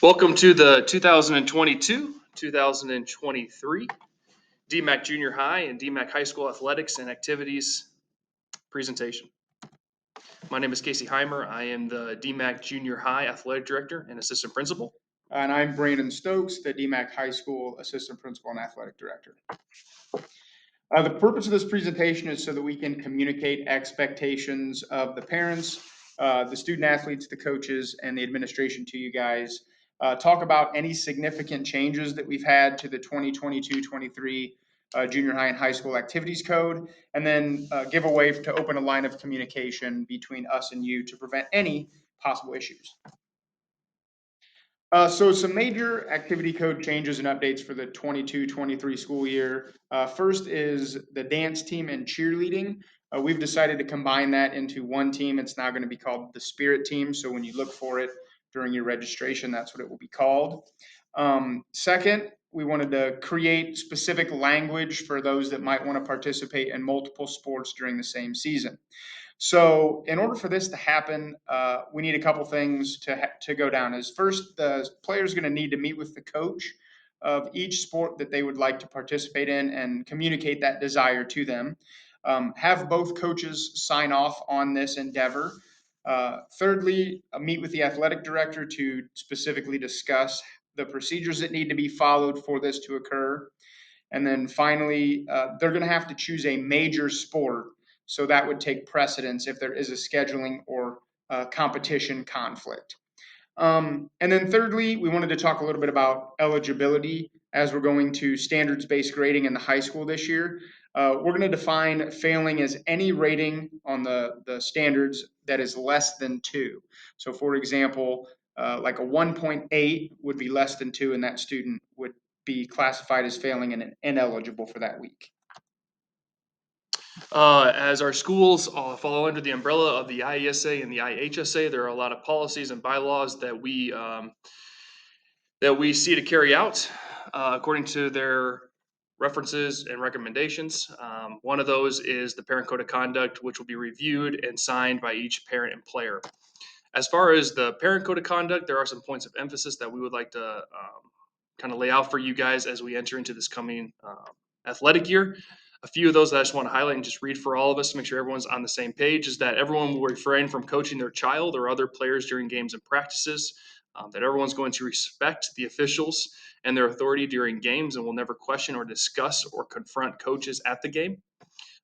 Welcome to the 2022-2023 DeeMack Junior High and DeeMack High School Athletics and Activities presentation. My name is Casey Heimer. I am the DeeMack Junior High Athletic Director and Assistant Principal. And I'm Brandon Stokes, the DeeMack High School Assistant Principal and Athletic Director. The purpose of this presentation is so that we can communicate expectations of the parents, the student athletes, the coaches, and the administration to you guys. Talk about any significant changes that we've had to the 2022-23 junior high and high school activities code, and then give a way to open a line of communication between us and you to prevent any possible issues. So some major activity code changes and updates for the 22-23 school year. First is the dance team and cheerleading. We've decided to combine that into one team. It's now going to be called the Spirit Team. So when you look for it during your registration, that's what it will be called. Second, we wanted to create specific language for those that might want to participate in multiple sports during the same season. So in order for this to happen, we need a couple things to go down. Is first, the player is going to need to meet with the coach of each sport that they would like to participate in and communicate that desire to them. Have both coaches sign off on this endeavor. Thirdly, meet with the athletic director to specifically discuss the procedures that need to be followed for this to occur. And then finally, they're going to have to choose a major sport. So that would take precedence if there is a scheduling or competition conflict. And then thirdly, we wanted to talk a little bit about eligibility as we're going to standards-based grading in the high school this year. We're going to define failing as any rating on the standards that is less than 2. So for example, like a 1.8 would be less than 2, and that student would be classified as failing and ineligible for that week. As our schools fall under the umbrella of the IESA and the IHSA, there are a lot of policies and bylaws that we see to carry out according to their references and recommendations. One of those is the Parent Code of Conduct, which will be reviewed and signed by each parent and player. As far as the Parent Code of Conduct, there are some points of emphasis that we would like to kind of lay out for you guys as we enter into this coming athletic year. A few of those that I just want to highlight and just read for all of us to make sure everyone's on the same page is that everyone will refrain from coaching their child or other players during games and practices, that everyone's going to respect the officials and their authority during games and will never question or discuss or confront coaches at the game.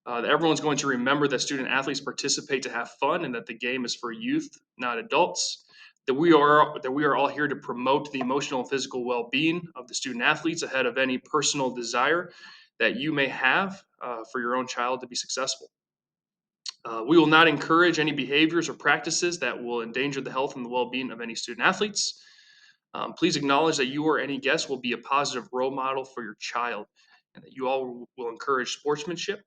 That everyone's going to remember that student athletes participate to have fun and that the game is for youth, not adults. That we are all here to promote the emotional and physical well-being of the student athletes ahead of any personal desire that you may have for your own child to be successful. We will not encourage any behaviors or practices that will endanger the health and the well-being of any student athletes. Please acknowledge that you or any guest will be a positive role model for your child and that you all will encourage sportsmanship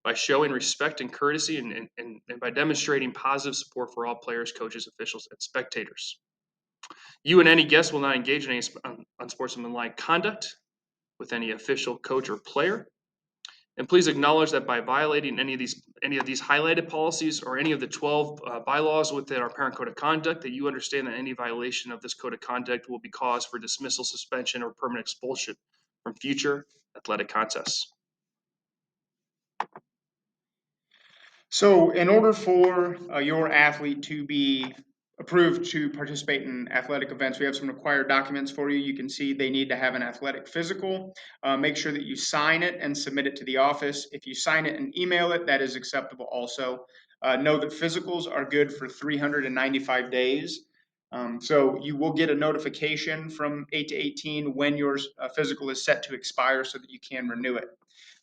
by showing respect and courtesy and by demonstrating positive support for all players, coaches, officials, and spectators. You and any guest will not engage in any unsportsmanlike conduct with any official, coach, or player. And please acknowledge that by violating any of these highlighted policies or any of the 12 bylaws within our Parent Code of Conduct, that you understand that any violation of this code of conduct will be cause for dismissal, suspension, or permanent expulsion from future athletic contests. So in order for your athlete to be approved to participate in athletic events, we have some required documents for you. You can see they need to have an athletic physical. Make sure that you sign it and submit it to the office. If you sign it and email it, that is acceptable also. Know that physicals are good for 395 days. So you will get a notification from 8 to 18 when your physical is set to expire so that you can renew it.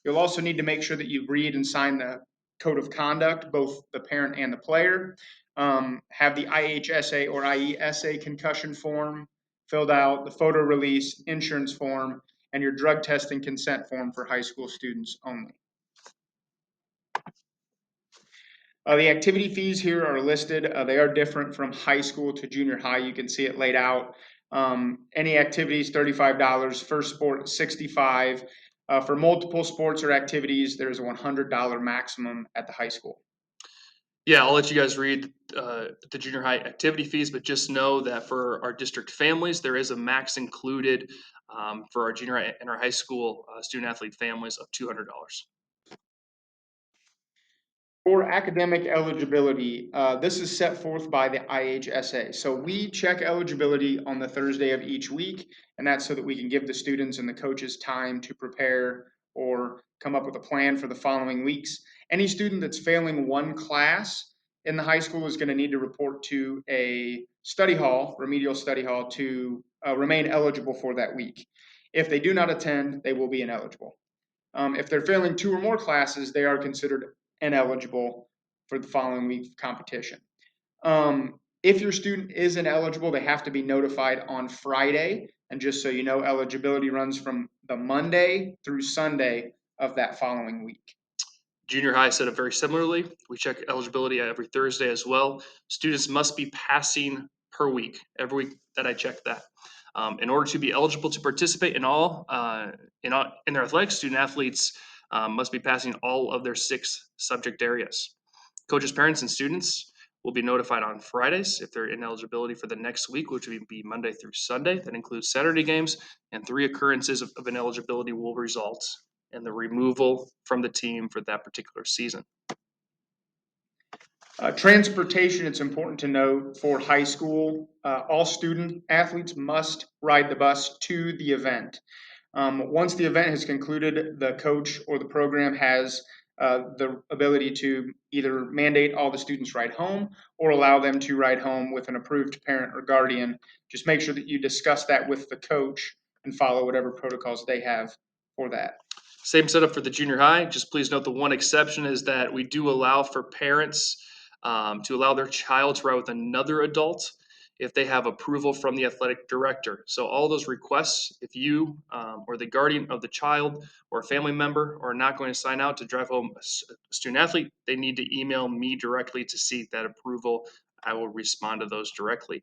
You'll also need to make sure that you read and sign the code of conduct, both the parent and the player. Have the IHSA or IESA concussion form filled out, the photo release, insurance form, and your drug testing consent form for high school students only. The activity fees here are listed. They are different from high school to junior high. You can see it laid out. Any activities, $35. First sport, $65. For multiple sports or activities, there's a $100 maximum at the high school. Yeah, I'll let you guys read the junior high activity fees, but just know that for our district families, there is a max included for our junior high and our high school student athlete families of $200. For academic eligibility, this is set forth by the IHSA. So we check eligibility on the Thursday of each week, and that's so that we can give the students and the coaches time to prepare or come up with a plan for the following weeks. Any student that's failing one class in the high school is going to need to report to a study hall, remedial study hall, to remain eligible for that week. If they do not attend, they will be ineligible. If they're failing two or more classes, they are considered ineligible for the following week competition. If your student is ineligible, they have to be notified on Friday. And just so you know, eligibility runs from the Monday through Sunday of that following week. Junior high set up very similarly. We check eligibility every Thursday as well. Students must be passing per week, every week that I check that. In order to be eligible to participate in their athletics, student athletes must be passing all of their 6 subject areas. Coaches, parents, and students will be notified on Fridays if they're ineligibility for the next week, which would be Monday through Sunday. That includes Saturday games, and 3 occurrences of ineligibility will result in the removal from the team for that particular season. Transportation, it's important to note for high school, all student athletes must ride the bus to the event. Once the event has concluded, the coach or the program has the ability to either mandate all the students ride home or allow them to ride home with an approved parent or guardian. Just make sure that you discuss that with the coach and follow whatever protocols they have for that. Same setup for the junior high. Just please note the one exception is that we do allow for parents to allow their child to ride with another adult if they have approval from the athletic director. So all those requests, if you or the guardian of the child or a family member are not going to sign out to drive home a student athlete, they need to email me directly to seek that approval. I will respond to those directly.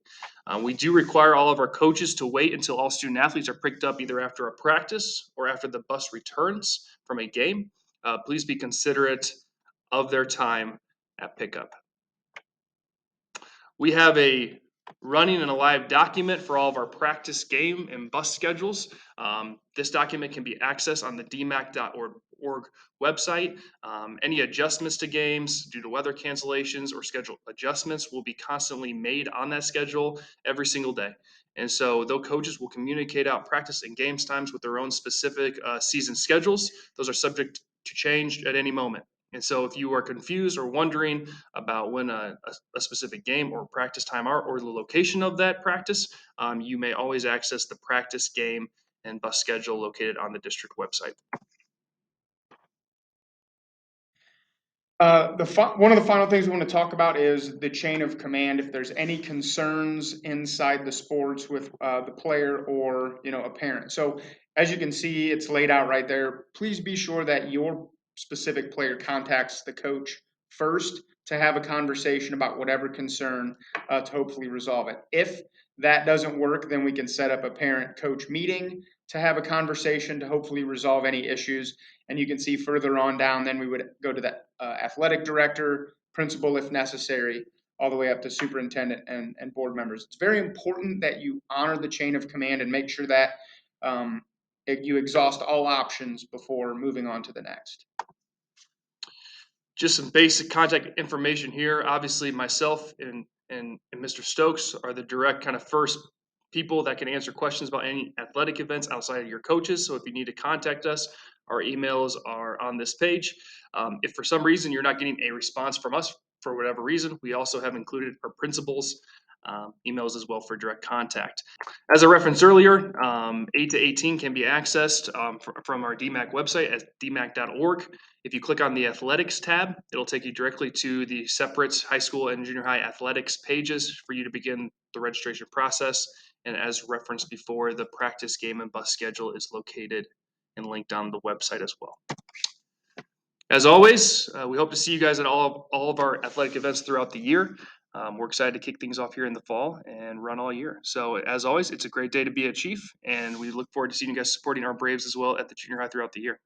We do require all of our coaches to wait until all student athletes are picked up either after a practice or after the bus returns from a game. Please be considerate of their time at pickup. We have a running and a live document for all of our practice game and bus schedules. This document can be accessed on the DeeMack.org website. Any adjustments to games due to weather cancellations or schedule adjustments will be constantly made on that schedule every single day. And so, though coaches will communicate out practice and games times with their own specific season schedules, those are subject to change at any moment. And so, if you are confused or wondering about when a specific game or practice time are or the location of that practice, you may always access the practice game and bus schedule located on the district website. One of the final things we want to talk about is the chain of command. If there's any concerns inside the sports with the player or a parent. So as you can see, it's laid out right there. Please be sure that your specific player contacts the coach first to have a conversation about whatever concern to hopefully resolve it. If that doesn't work, then we can set up a parent-coach meeting to have a conversation to hopefully resolve any issues. And you can see further on down, then we would go to the athletic director, principal if necessary, all the way up to superintendent and board members. It's very important that you honor the chain of command and make sure that you exhaust all options before moving on to the next. Just some basic contact information here. Obviously, myself and Mr. Stokes are the direct kind of first people that can answer questions about any athletic events outside of your coaches. So if you need to contact us, our emails are on this page. If for some reason you're not getting a response from us for whatever reason, we also have included our principals' emails as well for direct contact. As I referenced earlier, 8 to 18 can be accessed from our DeeMack website at deemack.org. If you click on the athletics tab, it'll take you directly to the separate high school and junior high athletics pages for you to begin the registration process. And as referenced before, the practice game and bus schedule is located and linked on the website as well. As always, we hope to see you guys at all of our athletic events throughout the year. We're excited to kick things off here in the fall and run all year. So as always, it's a great day to be a Chief, and we look forward to seeing you guys supporting our Braves as well at the junior high throughout the year.